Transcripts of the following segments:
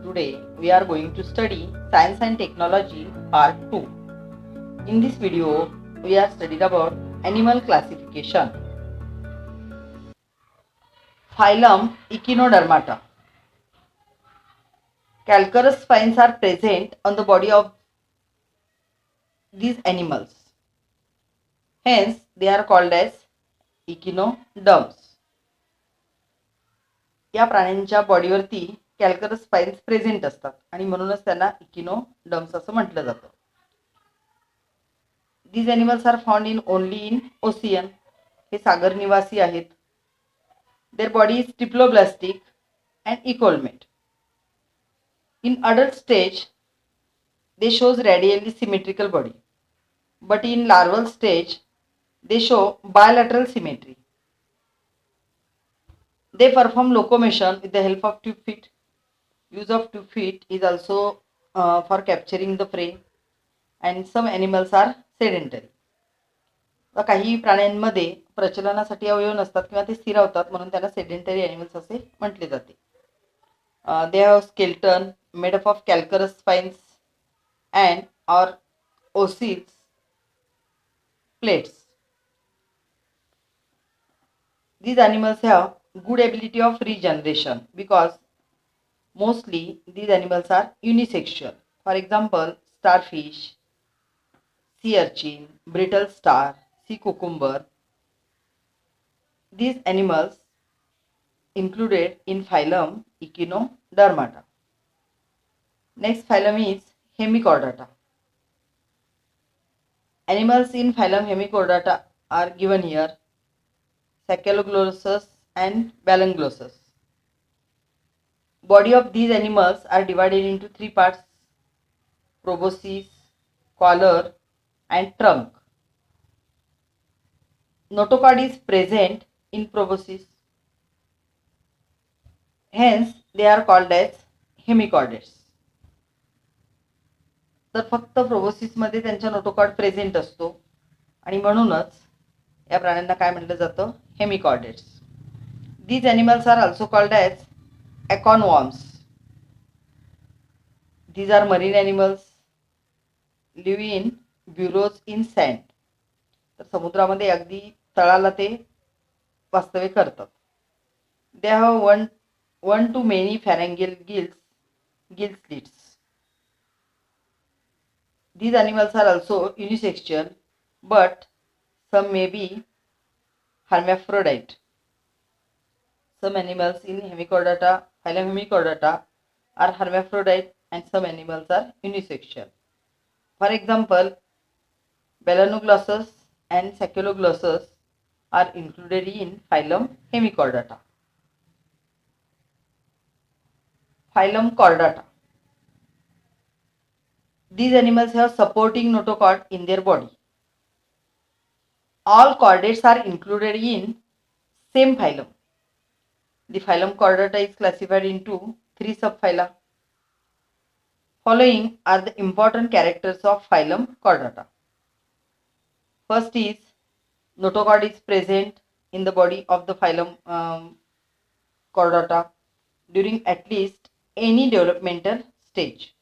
Today we are going to study Science and Technology Part 2. In this video we are studied about animal classification. Phylum Echinodermata. Calcareous spines are present on the body of these animals. Hence they are called as echinoderms. या प्राण्यांच्या बॉडीवरती कॅल्करस spines present असतात आणि म्हणूनच त्यांना इकिनोडर्म्स असं म्हटलं जातं. These animals are found in only in ocean. हे सागर निवासी आहेत. Their body is triploblastic and ecolmate. In adult stage, they shows radially symmetrical body, but in larval stage, they show bilateral symmetry. They perform locomotion with the help of 2 feet. Use of 2 feet is also for capturing the prey, and some animals are sedentary. काही प्राण्यांमध्ये प्रचलनासाठी अवयव नसतात किंवा ते स्थिर होतात म्हणून त्यांना सेडेंटरी ॲनिमल्स असे म्हटले जाते. They have skeleton made up of calcareous spines and or osseous plates. These animals have good ability of regeneration because mostly these animals are unisexual. For example, starfish, sea urchin, brittle star, sea cucumber. These animals included in phylum Echinodermata. Next phylum is Hemichordata. Animals in phylum Hemichordata are given here: Saccaloglossus and Balanoglossus. Body of these animals are divided into 3 parts: proboscis, collar and trunk. Notochord is present in proboscis. Hence they are called as hemichordates. तर फक्त प्रोबोसिसमध्ये त्यांच्या notochord present असतो आणि म्हणूनच या प्राण्यांना काय म्हटलं जातं? Hemichordates. These animals are also called as acorn worms. These are marine animals live in burrows in sand. तर समुद्रामध्ये अगदी तळाला ते वास्तव्य करतात. They have one to many pharyngeal gill slits. These animals are also unisexual, but some may be hermaphrodite. Some animals in Hemichordata, phylum Hemichordata, are hermaphrodite and some animals are unisexual. For example, Balanoglossus and Saccaloglossus are included in phylum Hemichordata. Phylum Chordata. These animals have supporting notochord in their body. All chordates are included in same phylum. The phylum Chordata is classified into 3 subphyla. Following are the important characters of phylum Chordata. First is notochord is present in the body of the phylum Chordata during at least any developmental stage.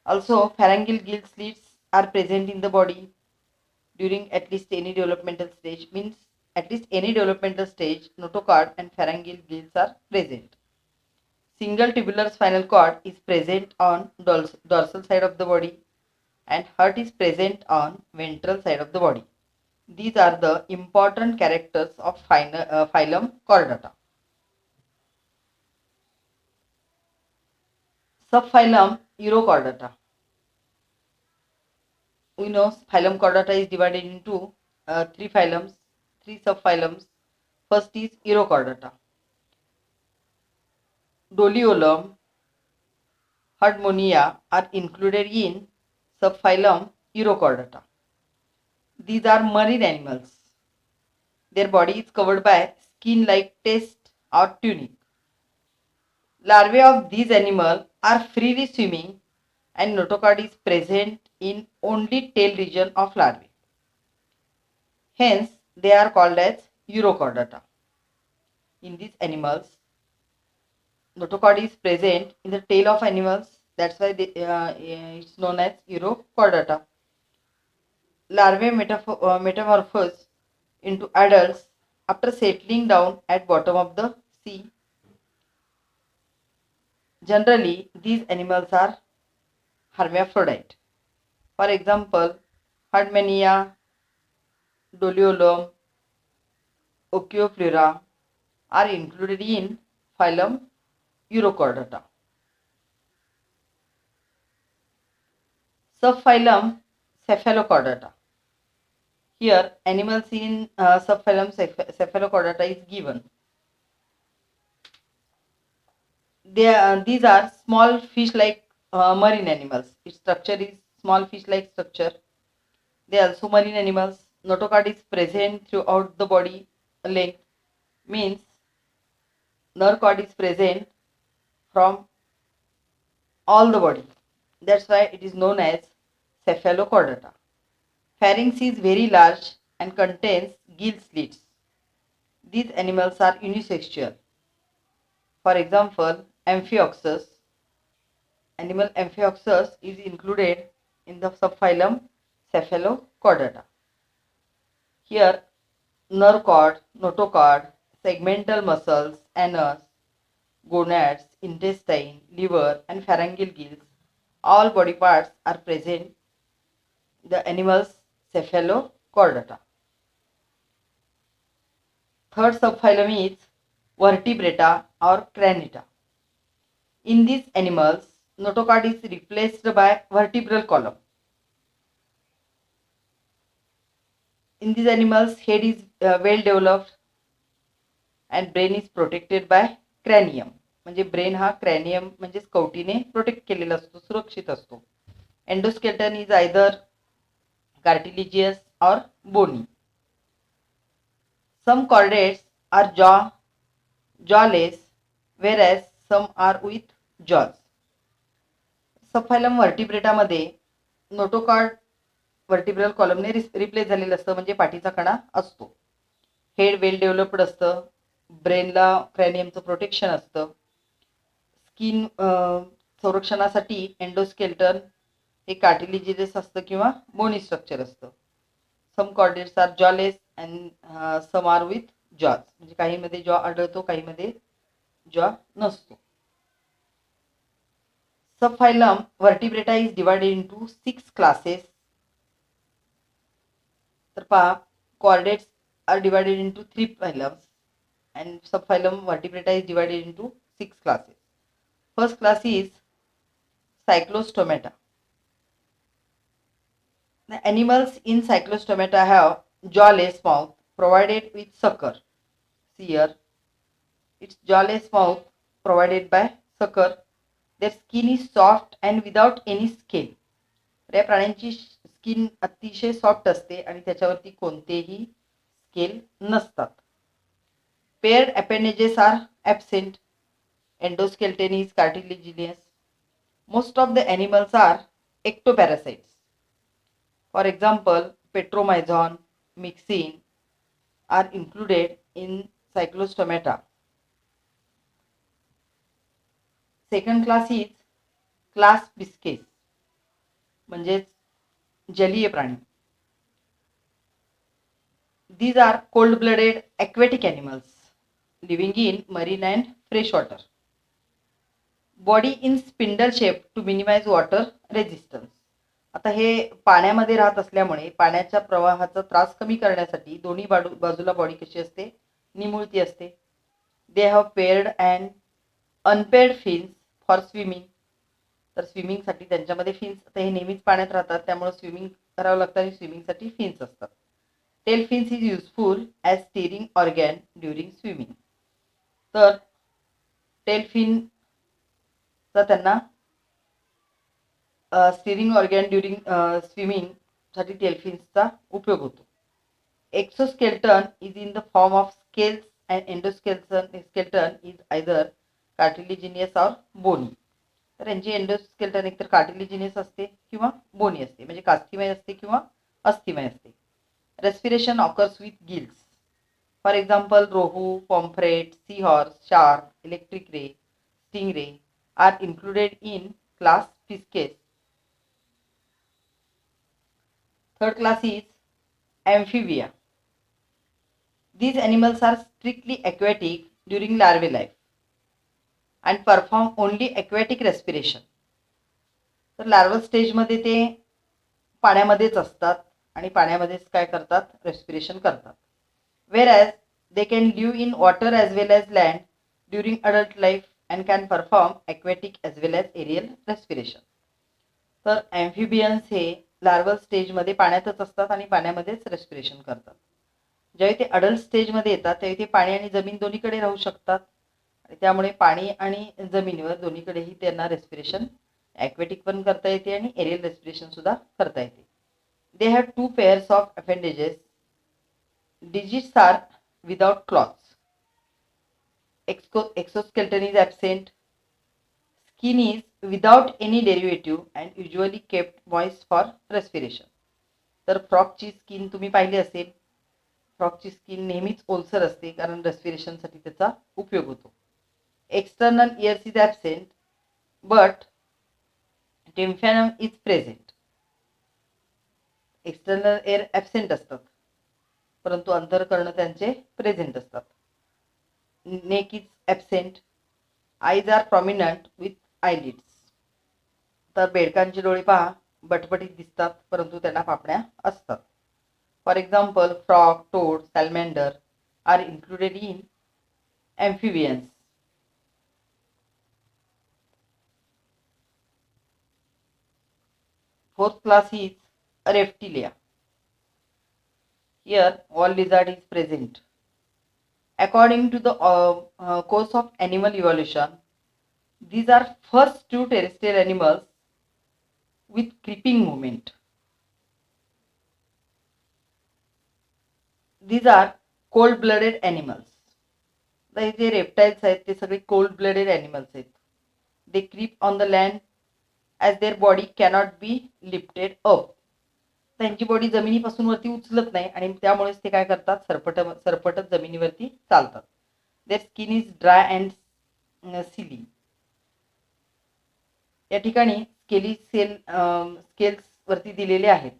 Also, pharyngeal gill slits are present in the body during at least any developmental stage. Means at least any developmental stage, notochord and pharyngeal gills are present. Single tubular spinal cord is present on dorsal side of the body and heart is present on ventral side of the body. These are the important characters of phylum Chordata. Subphylum Urochordata. We know phylum Chordata is divided into 3 phylums, 3 subphylums. First is Urochordata. Doliolum, Hardmonia are included in subphylum Urochordata. These are marine animals. Their body is covered by skin like test or tunic. Larvae of these animals are freely swimming and notochord is present in only tail region of larvae. Hence, they are called as Urochordata. In these animals, notochord is present in the tail of animals. That's why it's known as urochordata. Larvae metamorphose into adults after settling down at bottom of the sea. Generally, these animals are hermaphrodite. For example, Hardmania, Doliolum, Ochioflora are included in phylum Urochordata. Subphylum Cephalochordata. Here, animals in subphylum Cephalochordata is given. These are small fish-like marine animals. Its structure is small fish-like structure. They are also marine animals. Notochord is present throughout the body length. Means nerve cord is present from all the body. That's why it is known as cephalochordata. Pharynx is very large and contains gill slits. These animals are unisexual. For example, Amphioxus. Animal Amphioxus is included in the subphylum Cephalochordata. Here, nerve cord, notochord, segmental muscles, anus, gonads, intestine, liver, and pharyngeal gills, all body parts are present in the animal's cephalochordata. Third subphylum is vertebrata or cranita. In these animals, notochord is replaced by vertebral column. In these animals, head is well developed and brain is protected by cranium. म्हणजे brain हा क्रॅनियम म्हणजे कवटीने protect केलेला असतो, सुरक्षित असतो. Endoskeleton is either cartilaginous or bony. Some chordates are jawless, whereas some are with jaws. Subphylum वर्टिब्रेटामध्ये notochord vertebral कॉलमने replace झालेलं असतं, म्हणजे पाठीचा कणा असतो. हेड वेल डेव्हलप्ड असतं, ब्रेनला क्रॅनियमचं प्रोटेक्शन असतं. स्किन संरक्षणासाठी एंडोस्केल्टन हे कार्टिलेजियस असतं किंवा बोनी स्ट्रक्चर असतं. Some chordates are jawless and some are with jaws, म्हणजे काहीमध्ये जॉ आढळतो, काहीमध्ये जॉ नसतो. Subphylum Vertebrata is divided into 6 classes. तर पहा, chordates are divided into 3 phylums and subphylum Vertebrata is divided into 6 classes. First class is Cyclostomata. The animals in Cyclostomata have jawless mouth provided with sucker. See here, its jawless mouth provided by sucker. Their skin is soft and without any scale. या प्राण्यांची skin अतिशय soft असते आणि त्याच्यावरती कोणतेही scale नसतात. Paired appendages are absent. Endoskeleton is cartilaginous. Most of the animals are ectoparasites. For example, Petromyzon, Myxine are included in Cyclostomata. Second class is class Pisces, म्हणजेच जलीय प्राणी. These are cold-blooded aquatic animals living in marine and fresh water. Body in spindle shape to minimize water resistance. आता हे पाण्यामध्ये राहत असल्यामुळे पाण्याच्या प्रवाहाचा त्रास कमी करण्यासाठी दोन्ही बाजूला बॉडी कशी असते, निमुळती असते. They have paired and unpaired fins for swimming. तर स्विमिंगसाठी त्यांच्यामध्ये फिन्स, आता हे नेहमीच पाण्यात राहतात त्यामुळे स्विमिंग करावं लागतं आणि स्विमिंगसाठी फिन्स असतात. Tail fins is useful as steering organ during swimming. तर टेल फिनचा त्यांना स्टीरिंग ऑर्गॅन ड्युरिंग स्विमिंगसाठी टेल फिन्सचा उपयोग होतो. Exoskeleton is in the form of scales and endoskeleton is either cartilaginous or bony. तर यांची एंडोस्केल्टन एकतर कार्टिलेजिनियस असते किंवा बोनी असते, म्हणजे कास्थिमय असते किंवा अस्थिमय असते. Respiration occurs with gills. For example rohu, pomfret, sea horse, shark, electric ray, stingray are included in class Fisces. Third class is amphibia. These animals are strictly aquatic during larval life and perform only aquatic respiration. तर larval स्टेजमध्ये ते पाण्यामध्येच असतात आणि पाण्यामध्येच काय करतात, respiration करतात. Whereas they can live in water as well as land during adult life and can perform aquatic as well as aerial respiration. तर amphibians हे larval स्टेजमध्ये पाण्यातच असतात आणि पाण्यामध्येच रेस्पिरेशन करतात. ज्यावेळी ते अडल्ट स्टेजमध्ये येतात त्यावेळी ते पाणी आणि जमीन दोन्हीकडे राहू शकतात आणि त्यामुळे पाणी आणि जमिनीवर दोन्हीकडेही त्यांना रेस्पिरेशन ॲक्वेटिक पण करता येते आणि एरियल रेस्पिरेशन सुद्धा करता येते. They have 2 pairs of appendages. Digits are without claws. Exoskeleton is absent. Skin is without any derivative and usually kept moist for respiration. तर फ्रॉगची स्किन तुम्ही पाहिली असेल. फ्रॉगची स्किन नेहमीच ओलसर असते कारण रेस्पिरेशनसाठी त्याचा उपयोग होतो. External ears is absent but tympanum is present. External ear absent असतात परंतु अंतःकर्ण त्यांचे प्रेझेंट असतात. Neck is absent. Eyes are prominent with eyelids. तर बेडकांचे डोळे पहा बटबटीत दिसतात परंतु त्यांना पापण्या असतात. For example frog, toad, salamander are included in amphibians. Fourth class is Reptilia. Here wall lizard is present. According to the course of animal evolution, these are first 2 terrestrial animals with creeping movement. These are cold-blooded animals. The J reptiles आहेत ते सगळे cold-blooded animals आहेत. They creep on the land as their body cannot be lifted up. त्यांची body जमिनीपासून वरती उचलत नाही आणि त्यामुळेच ते काय करतात, सरपटत जमिनीवरती चालतात. Their skin is dry and scaly. या ठिकाणी स्केल्स वरती दिलेले आहेत.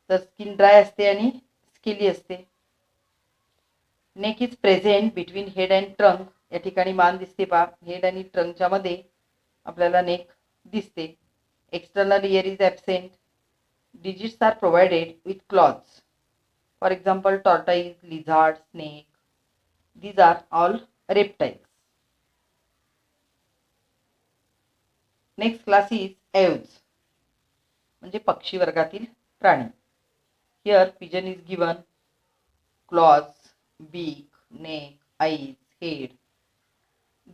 तर स्किन ड्राय असते आणि स्केली असते. Neck is present between head and trunk. या ठिकाणी मान दिसते पहा. हेड आणि ट्रंकच्या मध्ये आपल्याला नेक दिसते. External year is absent. Digits are provided with claws. For example, tortoise, lizard, snake. These are all reptiles. Next class is aves. म्हणजे पक्षी वर्गातील प्राणी. Here pigeon is given. Claws, beak, neck, eyes, head.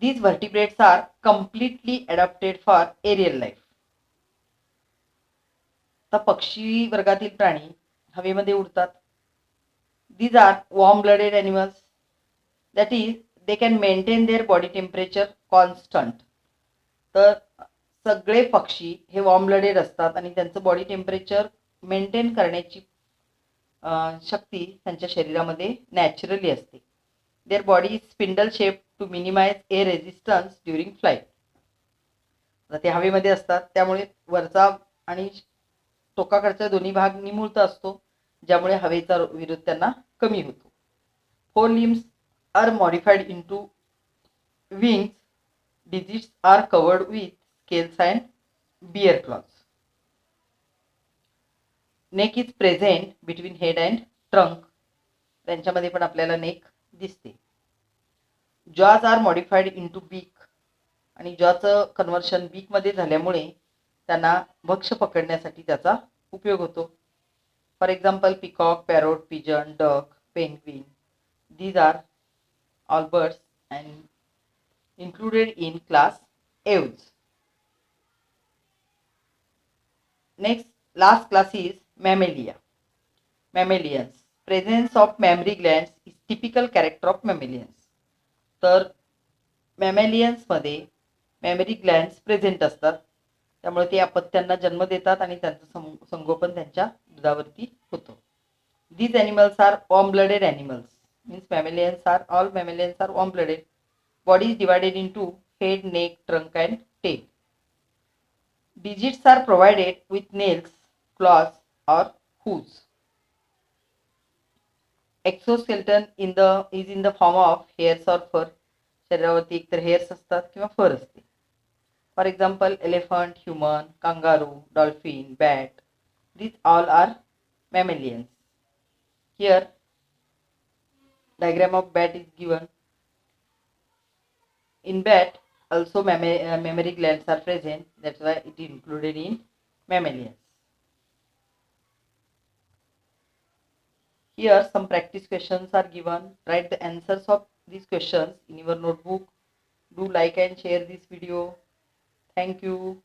These vertebrates are completely adapted for aerial life. पक्षी वर्गातील प्राणी हवेमध्ये उडतात. These are warm-blooded animals. That is, they can maintain their body temperature constant. तर सगळे पक्षी हे warm-blooded असतात आणि त्यांचं बॉडी टेम्परेचर मेंटेन करण्याची शक्ती त्यांच्या शरीरामध्ये नॅचरली असते. Their body is spindle shape to minimize air resistance during flight. ते हवेमध्ये असतात त्यामुळे वरचा आणि टोकाकडचा दोन्ही भाग निमुळता असतो ज्यामुळे हवेचा विरोध त्यांना कमी होतो. 4 limbs are modified into wings. Digits are covered with scales and bear claws. Neck is present between head and trunk. त्यांच्यामध्ये पण आपल्याला नेक दिसते. jaws are modified into beak. आणि जॉचं कन्व्हर्शन बीक मध्ये झाल्यामुळे त्यांना भक्ष पकडण्यासाठी त्याचा उपयोग होतो. For example peacock, parrot, pigeon, duck, penguin. These are all birds and included in class aves. Next, last class is Mammalia. Mammalians. Presence of mammary glands is typical character of mammalians. तर mammalians मध्ये memory glands present असतात त्यामुळे ते अपत्यांना जन्म देतात आणि त्यांचं संगोपन त्यांच्या दुधावरती होतं. These animals are warm-blooded animals. Means mammalians are all mammalians are warm-blooded. Body is divided into head, neck, trunk and tail. Digits are provided with nails, claws or hooves. Exoskeleton is in the form of hairs or fur. शरीरावरती एकतर hairs असतात किंवा फर असते. For example elephant, human, kangaroo, dolphin, bat. These all are mammalians. Here diagram of bat is given. In bat also mammary glands are present. That's why it is included in mammalians. Here some practice questions are given. Write the answers of these questions in your notebook. Do like and share this video. Thank you.